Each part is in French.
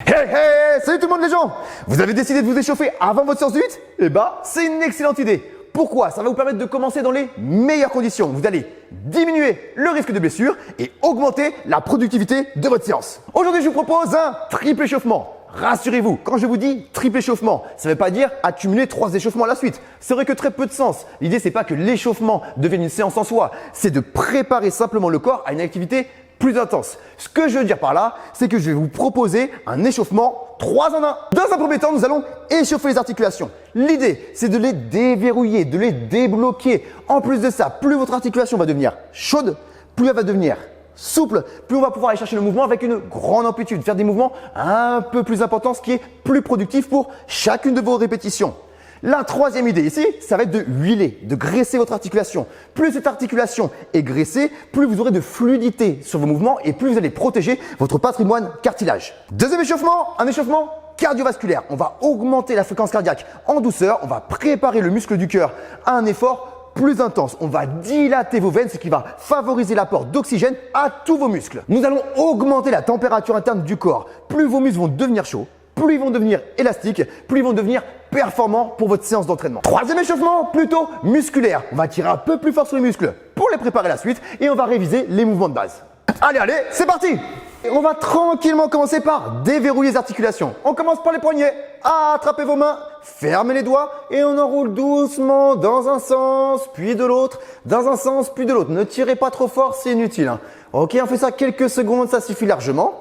Hey hey, salut tout le monde les gens! Vous avez décidé de vous échauffer avant votre séance de lutte? Eh ben, c'est une excellente idée. Pourquoi? Ça va vous permettre de commencer dans les meilleures conditions. Vous allez diminuer le risque de blessure et augmenter la productivité de votre séance. Aujourd'hui, je vous propose un triple échauffement. Rassurez-vous, quand je vous dis triple échauffement, ça ne veut pas dire accumuler 3 échauffements à la suite. Ça aurait que très peu de sens. L'idée, c'est pas que l'échauffement devienne une séance en soi, c'est de préparer simplement le corps à une activité plus intense. Ce que je veux dire par là, c'est que je vais vous proposer un échauffement 3 en 1. Dans un premier temps, nous allons échauffer les articulations. L'idée, c'est de les déverrouiller, de les débloquer. En plus de ça, plus votre articulation va devenir chaude, plus elle va devenir souple, plus on va pouvoir aller chercher le mouvement avec une grande amplitude, faire des mouvements un peu plus importants, ce qui est plus productif pour chacune de vos répétitions. La troisième idée ici, ça va être de huiler, de graisser votre articulation. Plus cette articulation est graissée, plus vous aurez de fluidité sur vos mouvements et plus vous allez protéger votre patrimoine cartilage. Deuxième échauffement, un échauffement cardiovasculaire. On va augmenter la fréquence cardiaque en douceur, on va préparer le muscle du cœur à un effort plus intense. On va dilater vos veines, ce qui va favoriser l'apport d'oxygène à tous vos muscles. Nous allons augmenter la température interne du corps. Plus vos muscles vont devenir chauds, plus ils vont devenir élastiques, plus ils vont devenir performants pour votre séance d'entraînement. Troisième échauffement, plutôt musculaire. On va tirer un peu plus fort sur les muscles pour les préparer à la suite et on va réviser les mouvements de base. Allez, c'est parti! On va tranquillement commencer par déverrouiller les articulations. On commence par les poignets. Attrapez vos mains, fermez les doigts et on enroule doucement dans un sens, puis de l'autre, dans un sens, puis de l'autre. Ne tirez pas trop fort, c'est inutile. Ok, on fait ça quelques secondes, ça suffit largement.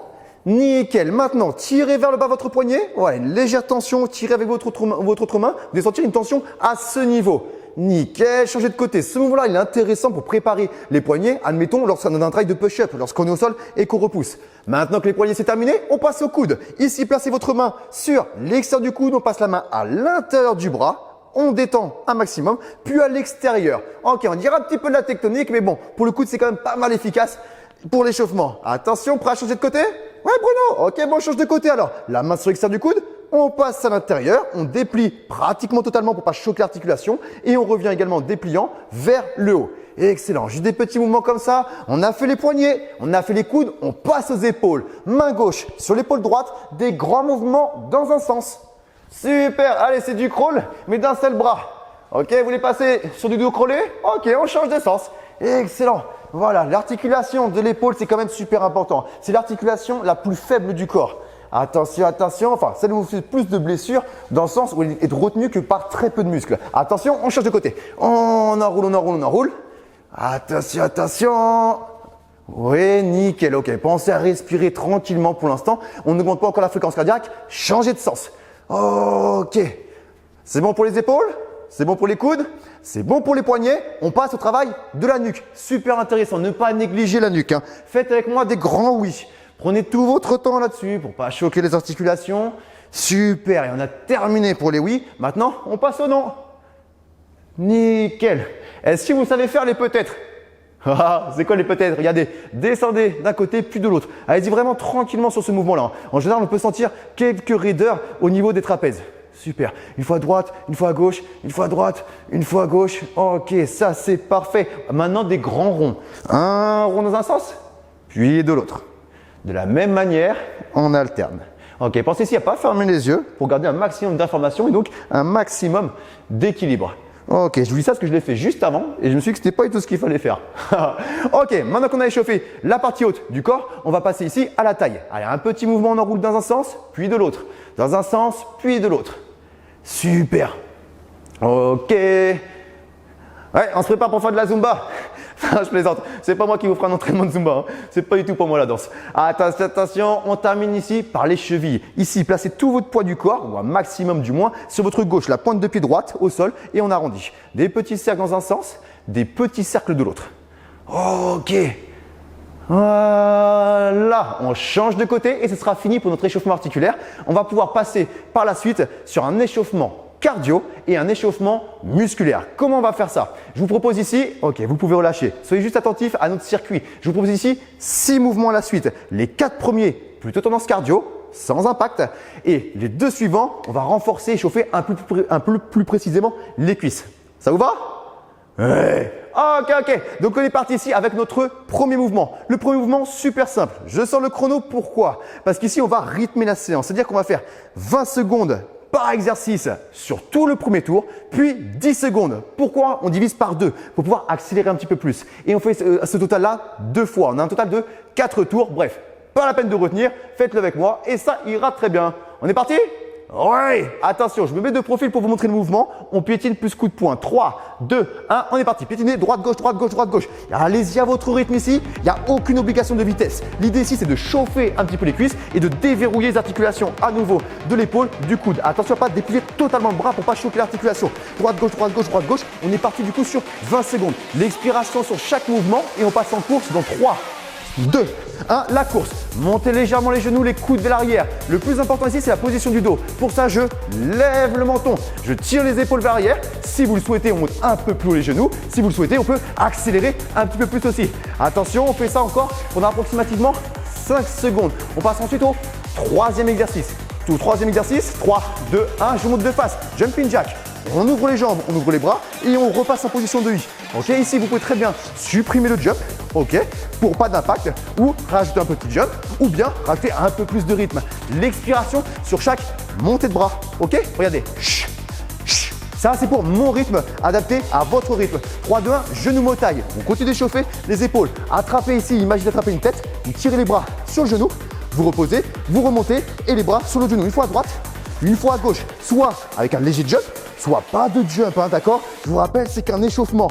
Nickel. Maintenant, tirez vers le bas votre poignet. Ouais, une légère tension. Tirez avec votre autre main. Vous allez sentir une tension à ce niveau. Nickel. Changez de côté. Ce mouvement-là, il est intéressant pour préparer les poignets. Admettons, lorsqu'on a un travail de push-up, lorsqu'on est au sol et qu'on repousse. Maintenant que les poignets c'est terminé, on passe au coude. Ici, placez votre main sur l'extérieur du coude. On passe la main à l'intérieur du bras. On détend un maximum, puis à l'extérieur. Ok, on dirait un petit peu de la tectonique, mais bon, pour le coude, c'est quand même pas mal efficace pour l'échauffement. Attention, prêt à changer de côté? Ouais Bruno, ok, bon, on change de côté alors. La main sur l'extérieur du coude, on passe à l'intérieur, on déplie pratiquement totalement pour ne pas choquer l'articulation et on revient également dépliant vers le haut. Excellent, juste des petits mouvements comme ça. On a fait les poignets, on a fait les coudes, on passe aux épaules. Main gauche sur l'épaule droite, des grands mouvements dans un sens. Super, allez, c'est du crawl, mais d'un seul bras. Ok, vous voulez passer sur du dos crawlé? Ok, on change de sens. Excellent. Voilà, l'articulation de l'épaule, c'est quand même super important. C'est l'articulation la plus faible du corps. Attention, attention, enfin, ça nous fait plus de blessures dans le sens où elle est retenue que par très peu de muscles. Attention, on change de côté. On enroule, on enroule, on enroule. Attention, attention. Oui, nickel, ok. Pensez à respirer tranquillement pour l'instant. On n'augmente pas encore la fréquence cardiaque. Changez de sens. Ok. C'est bon pour les épaules? C'est bon pour les coudes? C'est bon pour les poignets? On passe au travail de la nuque. Super intéressant, ne pas négliger la nuque. Faites avec moi des grands oui. Prenez tout votre temps là-dessus pour ne pas choquer les articulations. Super, et on a terminé pour les oui. Maintenant, on passe au non. Nickel. Est-ce que vous savez faire les peut-être? Ah, c'est quoi les peut-être? Regardez, descendez d'un côté puis de l'autre. Allez-y vraiment tranquillement sur ce mouvement-là. En général, on peut sentir quelques raideurs au niveau des trapèzes. Super. Une fois à droite, une fois à gauche, une fois à droite, une fois à gauche. Ok, ça c'est parfait. Maintenant des grands ronds. Un rond dans un sens, puis de l'autre. De la même manière, on alterne. Ok, pensez ici à ne pas fermer les yeux pour garder un maximum d'informations et donc un maximum d'équilibre. Ok, je vous dis ça parce que je l'ai fait juste avant et je me suis dit que ce n'était pas du tout ce qu'il fallait faire. Ok, maintenant qu'on a échauffé la partie haute du corps, on va passer ici à la taille. Allez, un petit mouvement, on enroule dans un sens, puis de l'autre. Dans un sens, puis de l'autre. Super. Ok. Ouais, on se prépare pour faire de la Zumba. Je plaisante. C'est pas moi qui vous ferai un entraînement de Zumba. C'est pas du tout pour moi la danse. Attention, attention. On termine ici par les chevilles. Ici, placez tout votre poids du corps, ou un maximum du moins, sur votre gauche, la pointe de pied droite au sol et on arrondit. Des petits cercles dans un sens, des petits cercles de l'autre. Ok. Voilà, on change de côté et ce sera fini pour notre échauffement articulaire. On va pouvoir passer par la suite sur un échauffement cardio et un échauffement musculaire. Comment on va faire ça? Je vous propose ici, ok, vous pouvez relâcher. Soyez juste attentifs à notre circuit. Je vous propose ici 6 mouvements à la suite. Les 4 premiers, plutôt tendance cardio, sans impact. Et les 2 suivants, on va renforcer et chauffer un peu plus précisément les cuisses. Ça vous va? Ouais. Ok. Donc on est parti ici avec notre premier mouvement. Le premier mouvement, super simple. Je sors le chrono, pourquoi? Parce qu'ici, on va rythmer la séance. C'est-à-dire qu'on va faire 20 secondes par exercice sur tout le premier tour, puis 10 secondes. Pourquoi? On divise par 2 pour pouvoir accélérer un petit peu plus. Et on fait ce total-là 2 fois. On a un total de 4 tours. Bref, pas la peine de retenir. Faites-le avec moi et ça ira très bien. On est parti? Ouais! Attention, je me mets de profil pour vous montrer le mouvement. On piétine plus coup de poing. 3, 2, 1, on est parti. Piétiner, droite, gauche, droite, gauche, droite, gauche. Allez-y à votre rythme ici. Il n'y a aucune obligation de vitesse. L'idée ici, c'est de chauffer un petit peu les cuisses et de déverrouiller les articulations à nouveau de l'épaule, du coude. Attention à ne pas déplier totalement le bras pour ne pas choquer l'articulation. Droite, gauche, droite, gauche, droite, gauche. On est parti du coup sur 20 secondes. L'expiration sur chaque mouvement et on passe en course dans 3, 2, 1, la course. Montez légèrement les genoux, les coudes vers l'arrière. Le plus important ici, c'est la position du dos. Pour ça, je lève le menton. Je tire les épaules vers l'arrière. Si vous le souhaitez, on monte un peu plus haut les genoux. Si vous le souhaitez, on peut accélérer un petit peu plus aussi. Attention, on fait ça encore pendant approximativement 5 secondes. On passe ensuite au troisième exercice. Tout troisième exercice, 3, 2, 1, je monte de face. Jumping jack. On ouvre les jambes, on ouvre les bras et on repasse en position de I. Ok, ici, vous pouvez très bien supprimer le jump, ok, pour pas d'impact, ou rajouter un petit jump, ou bien rajouter un peu plus de rythme. L'expiration sur chaque montée de bras, ok. Regardez. Ça, c'est pour mon rythme, adapté à votre rythme. 3, 2, 1, genou mot taille. On continue d'échauffer les épaules. Attrapez ici, imaginez attraper une tête. Vous tirez les bras sur le genou, vous reposez, vous remontez et les bras sur le genou. Une fois à droite, une fois à gauche, soit avec un léger jump, soit pas de jump, hein, d'accord? Je vous rappelle, c'est qu'un échauffement.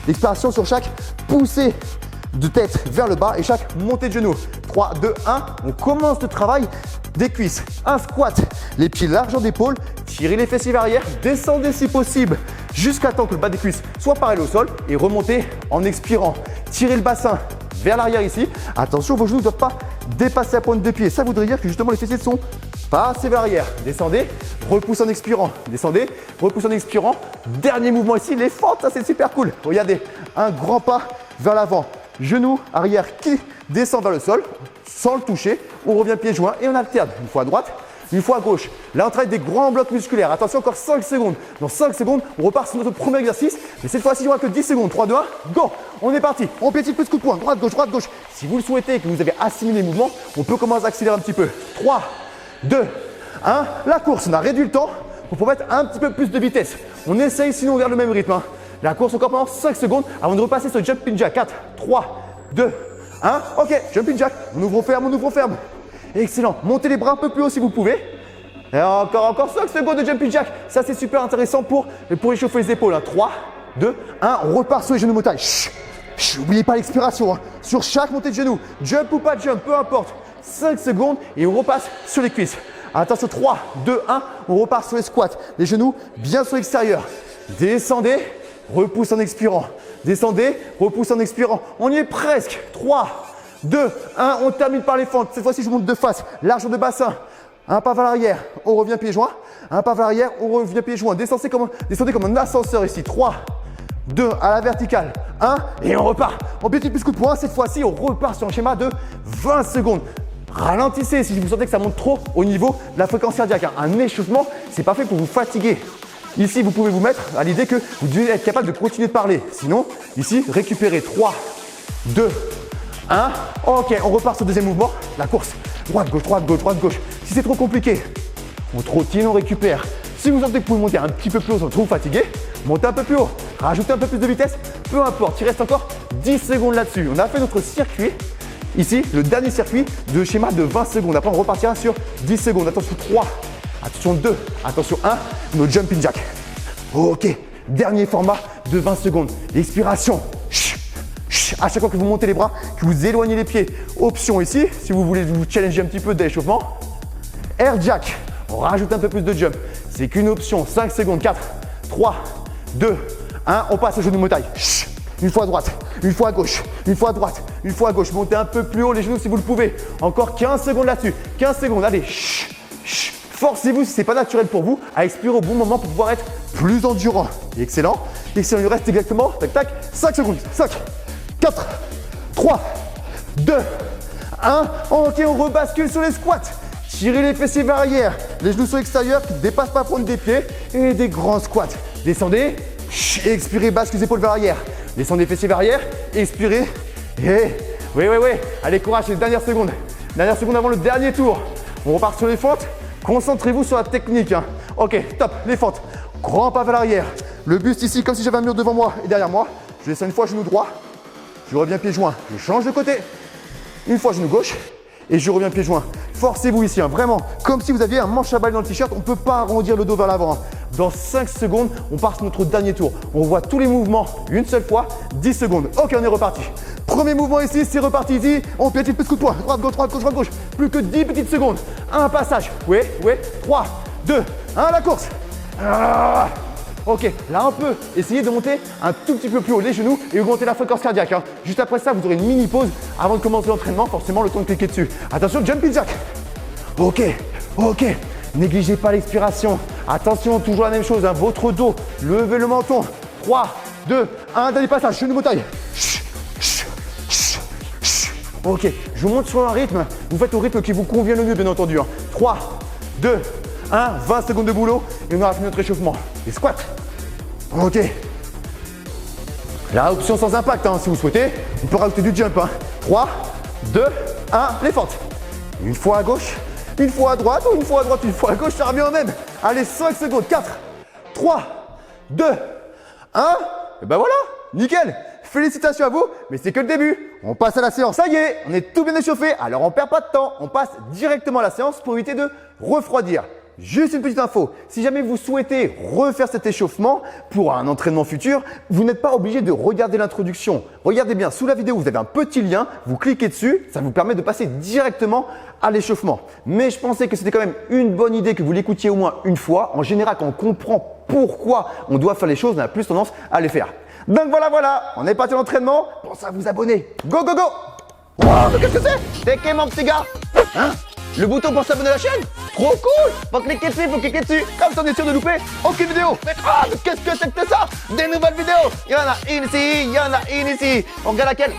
L'expiration sur chaque poussée de tête vers le bas et chaque montée de genou. 3, 2, 1, on commence le travail des cuisses. Un squat, les pieds largeur d'épaule, tirez les fessiers vers l'arrière, descendez si possible jusqu'à temps que le bas des cuisses soit parallèle au sol et remontez en expirant. Tirez le bassin vers l'arrière ici. Attention, vos genoux ne doivent pas dépasser la pointe de pied. Ça voudrait dire que justement les fessiers sont passés vers l'arrière. Descendez, repousse en expirant. Descendez, repousse en expirant. Dernier mouvement ici, les fentes, ça c'est super cool. Regardez, un grand pas vers l'avant. Genou arrière qui descend vers le sol sans le toucher. On revient pieds joints et on alterne. Une fois à droite, une fois à gauche. Là, on travaille des grands blocs musculaires. Attention, encore 5 secondes. Dans 5 secondes, on repart sur notre premier exercice. Mais cette fois-ci, il n'y aura que 10 secondes. 3, 2, 1, go! On est parti. On piétine plus coup de poing. Droite, gauche, droite, gauche. Si vous le souhaitez et que vous avez assimilé les mouvements, on peut commencer à accélérer un petit peu. 3, 2, 1. La course. On a réduit le temps pour mettre un petit peu plus de vitesse. On essaye sinon on garde le même rythme. Hein. La course encore pendant 5 secondes avant de repasser sur jumping jack. 4, 3, 2, 1. Ok, jumping jack. On ouvre, on ferme, on ouvre, on ferme. Excellent. Montez les bras un peu plus haut si vous pouvez. Et encore 5 secondes de jumping jack. Ça, c'est super intéressant pour échauffer les épaules. Hein. 3, 2, 1. On repart sur les genoux motailles. N'oubliez pas l'expiration. Hein. Sur chaque montée de genoux, jump ou pas jump, peu importe. 5 secondes et on repasse sur les cuisses. Attention, 3, 2, 1. On repart sur les squats. Les genoux bien sur l'extérieur. Descendez, repousse en expirant. Descendez, repousse en expirant. On y est presque. 3, 2, 1. On termine par les fentes. Cette fois-ci, je monte de face. Largeur de bassin. Un pas vers l'arrière, on revient pieds joints. Un pas vers l'arrière, on revient pieds joints. Descendez comme un ascenseur ici. 3, 2, à la verticale. 1 et on repart. On piétine plus coup de poing. Cette fois-ci, on repart sur un schéma de 20 secondes. Ralentissez si vous sentez que ça monte trop au niveau de la fréquence cardiaque. Un échauffement, c'est pas fait pour vous fatiguer. Ici, vous pouvez vous mettre à l'idée que vous devez être capable de continuer de parler. Sinon, ici, récupérez. 3, 2, 1. Ok, on repart sur le deuxième mouvement. La course. Droite, gauche, droite, gauche, droite, gauche. Si c'est trop compliqué, on trottine, on récupère. Si vous sentez que vous pouvez monter un petit peu plus haut sans trop vous fatiguer, montez un peu plus haut. Rajoutez un peu plus de vitesse. Peu importe, il reste encore 10 secondes là-dessus. On a fait notre circuit. Ici, le dernier circuit de schéma de 20 secondes. Après, on repartira sur 10 secondes. Attention 3, attention 2, attention 1. Nos jumping jack. Ok, dernier format de 20 secondes. L'expiration. À chaque fois que vous montez les bras, que vous éloignez les pieds. Option ici, si vous voulez vous challenger un petit peu d'échauffement. Air jack. On rajoute un peu plus de jump. C'est qu'une option. 5 secondes. 4, 3, 2, 1. On passe au genou motaille. Une fois à droite, une fois à gauche, une fois à droite, une fois à gauche. Montez un peu plus haut les genoux si vous le pouvez. Encore 15 secondes là-dessus. 15 secondes. Allez. Forcez-vous si ce n'est pas naturel pour vous à expirer au bon moment pour pouvoir être plus endurant. Excellent. Excellent. Il nous reste exactement, tac, tac, 5 secondes. 5, 4, 3, 2, 1. Ok, on rebascule sur les squats. Tirez les fessiers vers l'arrière. Les genoux sur l'extérieur qui ne dépassent pas la pointe des pieds. Et des grands squats. Descendez. Expirez, bascule les épaules vers l'arrière. Descendez fessiers vers l'arrière, expirez. Et oui. Allez, courage, c'est les dernières secondes. Dernière seconde avant le dernier tour. On repart sur les fentes. Concentrez-vous sur la technique. Hein. Ok, top, les fentes. Grand pas vers l'arrière. Le buste ici, comme si j'avais un mur devant moi et derrière moi. Je descends une fois, genou droit. Je reviens pied joint. Je change de côté. Une fois, genou gauche. Et je reviens pied joint. Forcez-vous ici, hein, vraiment. Comme si vous aviez un manche à balai dans le t-shirt. On ne peut pas arrondir le dos vers l'avant. Hein. Dans 5 secondes, on part sur notre dernier tour. On voit tous les mouvements une seule fois. 10 secondes. Ok, on est reparti. Premier mouvement ici, c'est reparti ici. On piétine plus coup de poing. Droite, gauche, droite, gauche, droite, gauche. Plus que 10 petites secondes. Un passage. Oui. 3, 2, 1, la course. Ah. Ok, là on peut essayer de monter un tout petit peu plus haut les genoux et augmenter la fréquence cardiaque. Hein. Juste après ça, vous aurez une mini pause avant de commencer l'entraînement. Forcément, le temps de cliquer dessus. Attention, jumping jack. Ok. Négligez pas l'expiration. Attention, toujours la même chose. Hein. Votre dos, levez le menton. 3, 2, 1, dernier passage. Genou bataille. Ok, je vous montre sur un rythme. Vous faites au rythme qui vous convient le mieux, bien entendu. Hein. 3, 2, 1, 20 secondes de boulot et on aura fini notre échauffement. Les squats. Ok. La option sans impact, hein, si vous souhaitez. On peut rajouter du jump. Hein. 3, 2, 1, les fentes. Une fois à gauche, une fois à droite, ou une fois à droite, une fois à gauche, ça revient au même. Allez, 5 secondes. 4, 3, 2, 1. Et ben voilà, nickel. Félicitations à vous, mais c'est que le début. On passe à la séance. Ça y est, on est tout bien échauffé, alors on perd pas de temps. On passe directement à la séance pour éviter de refroidir. Juste une petite info, si jamais vous souhaitez refaire cet échauffement pour un entraînement futur, vous n'êtes pas obligé de regarder l'introduction. Regardez bien, sous la vidéo, vous avez un petit lien, vous cliquez dessus, ça vous permet de passer directement à l'échauffement. Mais je pensais que c'était quand même une bonne idée que vous l'écoutiez au moins une fois. En général, quand on comprend pourquoi on doit faire les choses, on a plus tendance à les faire. Donc voilà, on est parti à l'entraînement. Pensez à vous abonner. Go. Wow, mais qu'est-ce que c'est? T'es qui mon petit gars? Hein? Le bouton pour s'abonner à la chaîne? Trop cool! Faut cliquer dessus, comme ça on est sûr de louper aucune vidéo. Mais qu'est-ce que c'est que ça? Des nouvelles vidéos! Il y en a une ici, On regarde laquelle?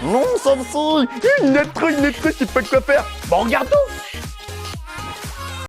Non, ça me saoule! Une autre, je sais pas quoi faire. Bon, regarde tout!